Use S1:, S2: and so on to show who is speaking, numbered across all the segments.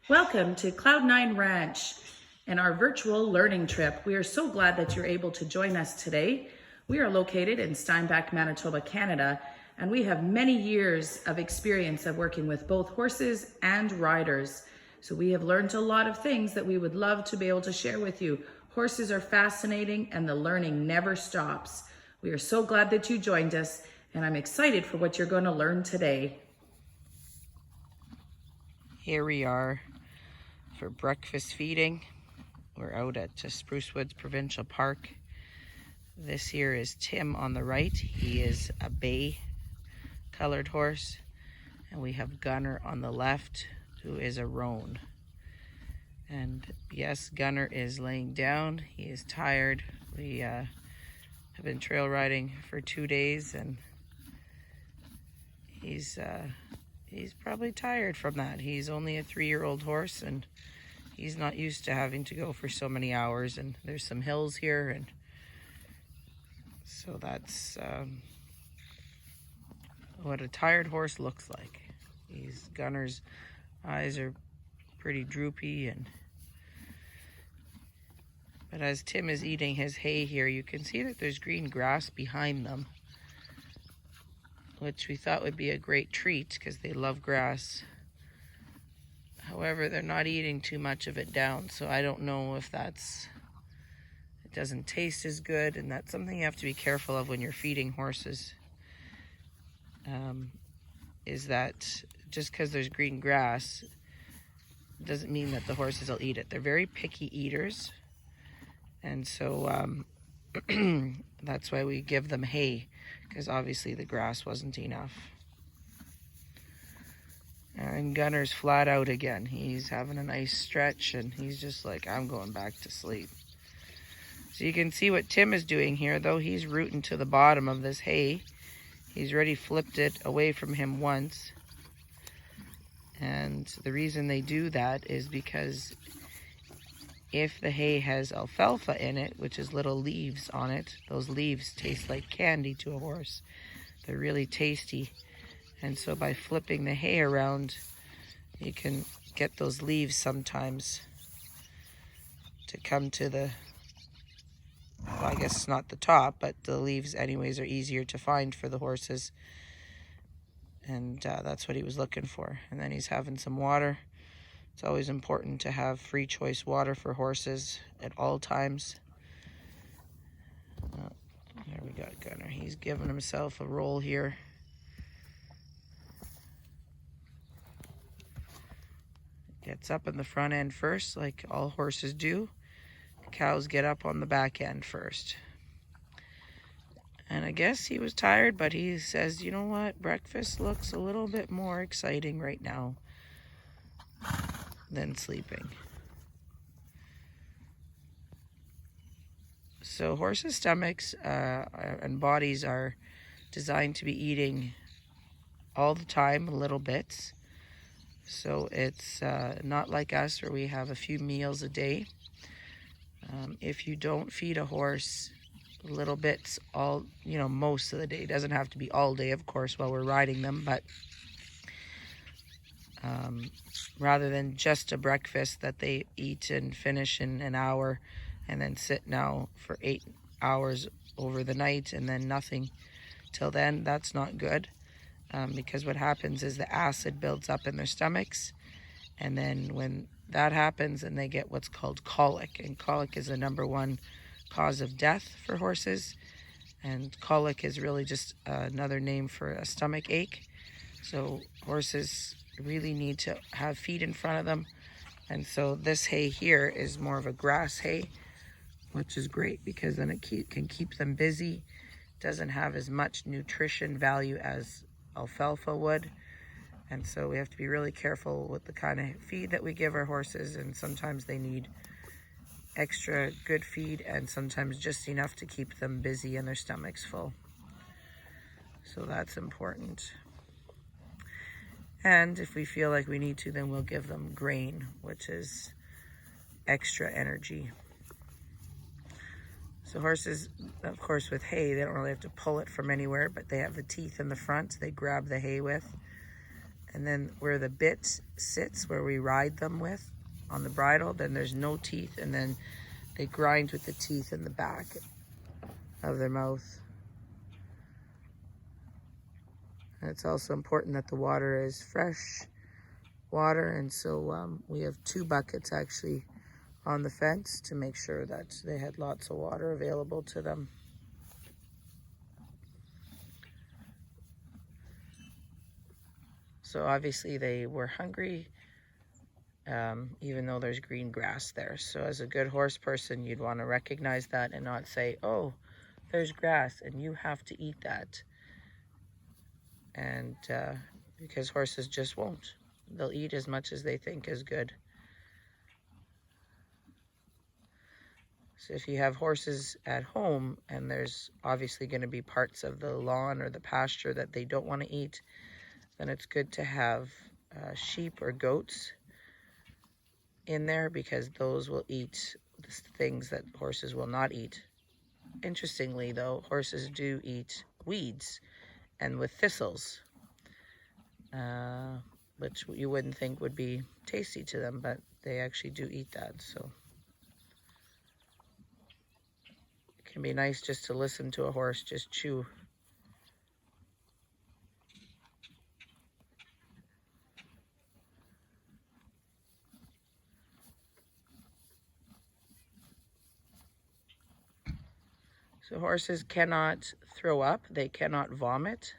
S1: Welcome to Cloud9 Ranch and our virtual learning trip. We are so glad that you're able to join us today. We are located in Steinbach, Manitoba, Canada, and we have many years of experience of working with both horses and riders. So we have learned a lot of things that we would love to be able to share with you. Horses are fascinating and the learning never stops. We are so glad that you joined us, and I'm excited for what you're going to learn today.
S2: Here we are for breakfast feeding. We're out at Spruce Woods Provincial Park. This here is Tim on the right. He is a bay colored horse. And we have Gunner on the left, who is a roan. And yes, Gunner is laying down. He is tired. We have been trail riding for 2 days, and he's probably tired from that. He's only a 3-year-old horse, and he's not used to having to go for so many hours. And there's some hills here, and so that's what a tired horse looks like. Gunner's eyes are pretty droopy, but as Tim is eating his hay here, you can see that there's green grass behind them, which we thought would be a great treat because they love grass. However, they're not eating too much of it down, so I don't know if it doesn't taste as good, and that's something you have to be careful of when you're feeding horses, is that just because there's green grass doesn't mean that the horses will eat it. They're very picky eaters, and so that's why we give them hay, because obviously the grass wasn't enough. And Gunner's flat out again. He's having a nice stretch, and he's just like, I'm going back to sleep. So you can see what Tim is doing here, though. He's rooting to the bottom of this hay. He's already flipped it away from him once. And the reason they do that is because if the hay has alfalfa in it, which is little leaves on it, those leaves taste like candy to a horse. They're really tasty. And so by flipping the hay around, you can get those leaves sometimes to come to the, well, I guess it's not the top, but the leaves anyways are easier to find for the horses. And that's what he was looking for. And then he's having some water. It's always important to have free choice water for horses at all times. There we got Gunner. He's giving himself a roll here. Gets up in the front end first, like all horses do. Cows get up on the back end first. And I guess he was tired, but he says, you know what? Breakfast looks a little bit more exciting right now than sleeping. So horses' stomachs and bodies are designed to be eating all the time, little bits. So it's not like us where we have a few meals a day. If you don't feed a horse little bits most of the day, it doesn't have to be all day, of course, while we're riding them, but rather than just a breakfast that they eat and finish in an hour and then sit now for 8 hours over the night and then nothing till then, that's not good. Because what happens is the acid builds up in their stomachs, and then when that happens, and they get what's called colic, and colic is the #1 cause of death for horses, and colic is really just another name for a stomach ache. So horses really need to have feed in front of them, and so this hay here is more of a grass hay, which is great because then it can keep them busy. Doesn't have as much nutrition value as alfalfa would, and so we have to be really careful with the kind of feed that we give our horses, and sometimes they need extra good feed and sometimes just enough to keep them busy and their stomachs full. So that's important. And if we feel like we need to, then we'll give them grain, which is extra energy. So horses, of course, with hay, they don't really have to pull it from anywhere, but they have the teeth in the front they grab the hay with. And then where the bit sits, where we ride them with on the bridle, then there's no teeth, and then they grind with the teeth in the back of their mouth. And it's also important that the water is fresh water, and so we have 2 buckets actually on the fence to make sure that they had lots of water available to them. So obviously they were hungry, even though there's green grass there. So as a good horse person, you'd want to recognize that and not say, oh, there's grass and you have to eat that. And because horses just won't. They'll eat as much as they think is good. So if you have horses at home and there's obviously going to be parts of the lawn or the pasture that they don't want to eat, then it's good to have sheep or goats in there, because those will eat the things that horses will not eat. Interestingly though, horses do eat weeds and with thistles, which you wouldn't think would be tasty to them, but they actually do eat that. So it can be nice just to listen to a horse just chew. So horses cannot throw up, they cannot vomit,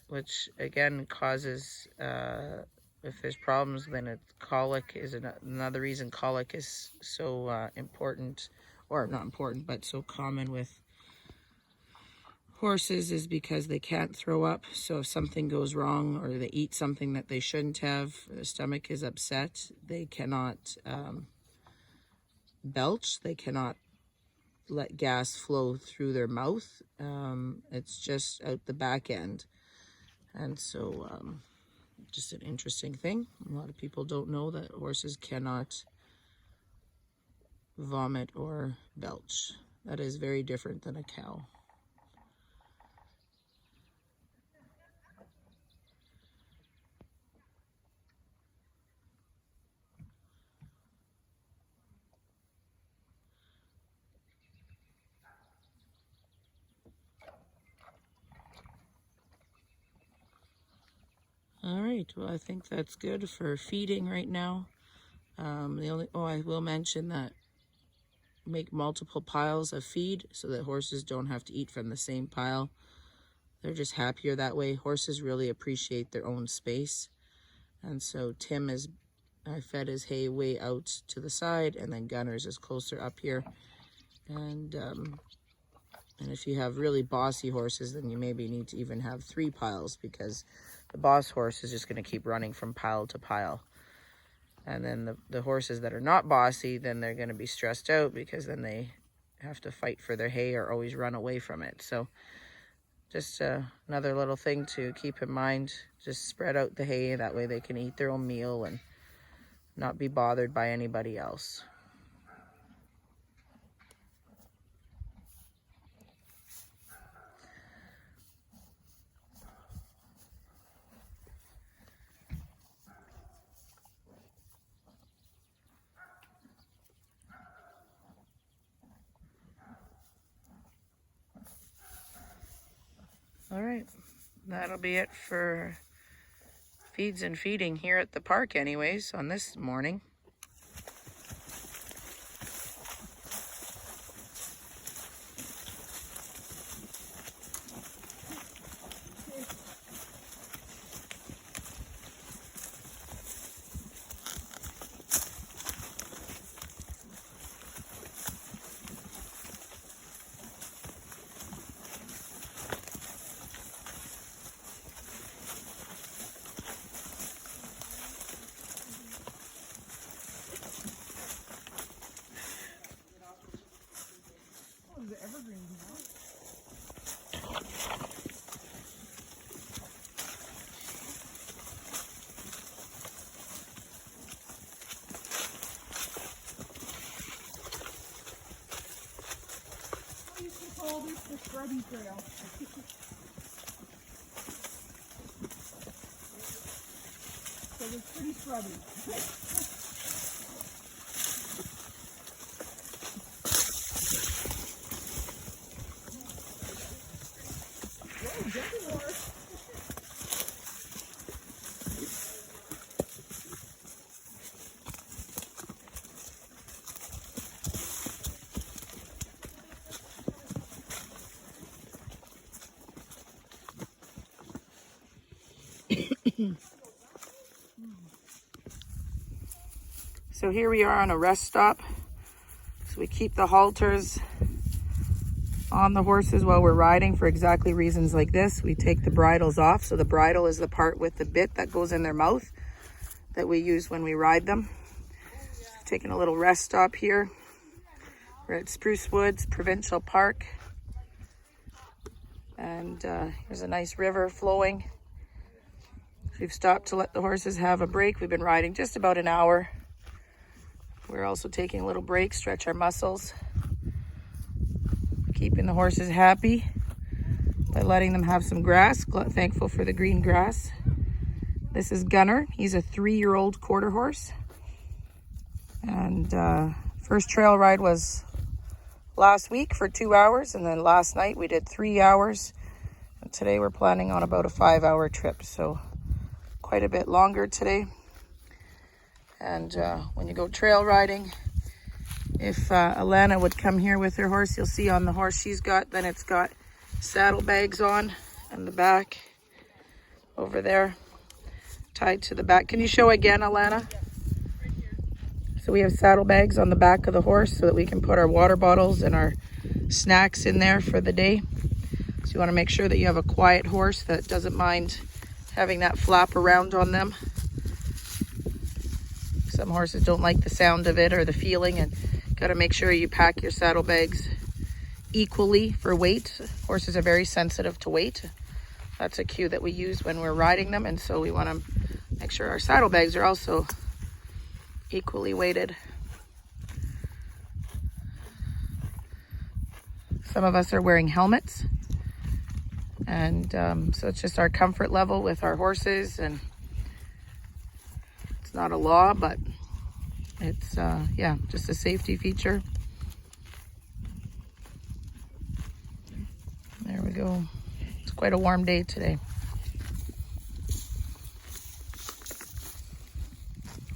S2: which again causes, if there's problems, then it's colic is another reason colic is so important, or not important, but so common with horses, is because they can't throw up. So if something goes wrong or they eat something that they shouldn't have, their stomach is upset, they cannot belch, they cannot let gas flow through their mouth. It's just out the back end. And so just an interesting thing. A lot of people don't know that horses cannot vomit or belch. That is very different than a cow. All right, well, I think that's good for feeding right now. I will mention that make multiple piles of feed so that horses don't have to eat from the same pile. They're just happier that way. Horses really appreciate their own space. And so I fed his hay way out to the side, and then Gunner's is closer up here. And if you have really bossy horses, then you maybe need to even have 3 piles, because the boss horse is just going to keep running from pile to pile. And then the horses that are not bossy, then they're going to be stressed out, because then they have to fight for their hay or always run away from it. So just another little thing to keep in mind. Just spread out the hay, that way they can eat their own meal and not be bothered by anybody else. All right, that'll be it for feeds and feeding here at the park anyways on this morning.
S3: The scrubby trail. it's pretty scrubby. Whoa, gentle horse.
S2: So here we are on a rest stop. So we keep the halters on the horses while we're riding for exactly reasons like this. We take the bridles off. So the bridle is the part with the bit that goes in their mouth that we use when we ride them. Taking a little rest stop here. We're at Spruce Woods Provincial Park. And here's a nice river flowing. We've stopped to let the horses have a break. We've been riding just about an hour. We're also taking a little break, stretch our muscles. Keeping the horses happy by letting them have some grass. Thankful for the green grass. This is Gunner. He's a 3-year-old quarter horse. And first trail ride was last week for 2 hours. And then last night we did 3 hours. And today we're planning on about a 5-hour trip. So quite a bit longer today. And when you go trail riding, if Alana would come here with her horse, you'll see on the horse she's got, then it's got saddlebags on in the back over there, tied to the back. Can you show again, Alana? So we have saddlebags on the back of the horse so that we can put our water bottles and our snacks in there for the day. So you want to make sure that you have a quiet horse that doesn't mind having that flap around on them. Some horses don't like the sound of it or the feeling, and got to make sure you pack your saddlebags equally for weight. Horses are very sensitive to weight. That's a cue that we use when we're riding them, and so we want to make sure our saddlebags are also equally weighted. Some of us are wearing helmets, and so it's just our comfort level with our horses, and it's not a law, but it's yeah, just a safety feature. There we go. It's quite a warm day today.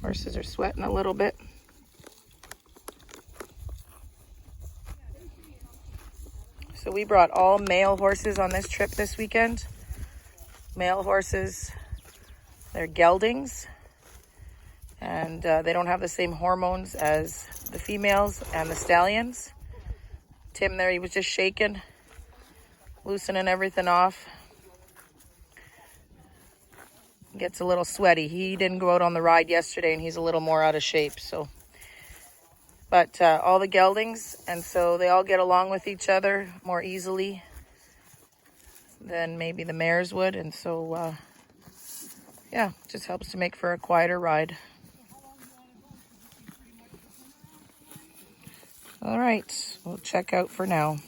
S2: Horses are sweating a little bit. So we brought all male horses on this trip this weekend. Male horses, they're geldings. And they don't have the same hormones as the females and the stallions. Tim there, he was just shaking, loosening everything off. Gets a little sweaty. He didn't go out on the ride yesterday and he's a little more out of shape. So, but all the geldings, and so they all get along with each other more easily than maybe the mares would. And so, yeah, just helps to make for a quieter ride. All right, we'll check out for now.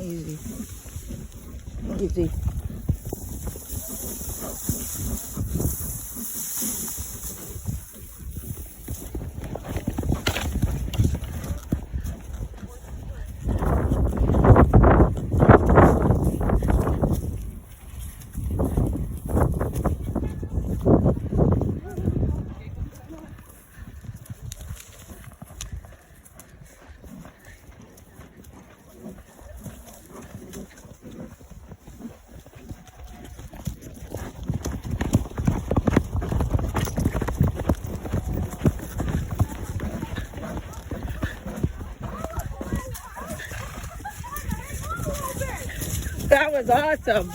S2: Easy. Easy. That was awesome.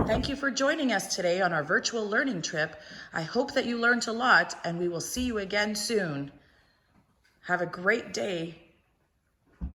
S1: Thank you for joining us today on our virtual learning trip. I hope that you learned a lot, and we will see you again soon. Have a great day.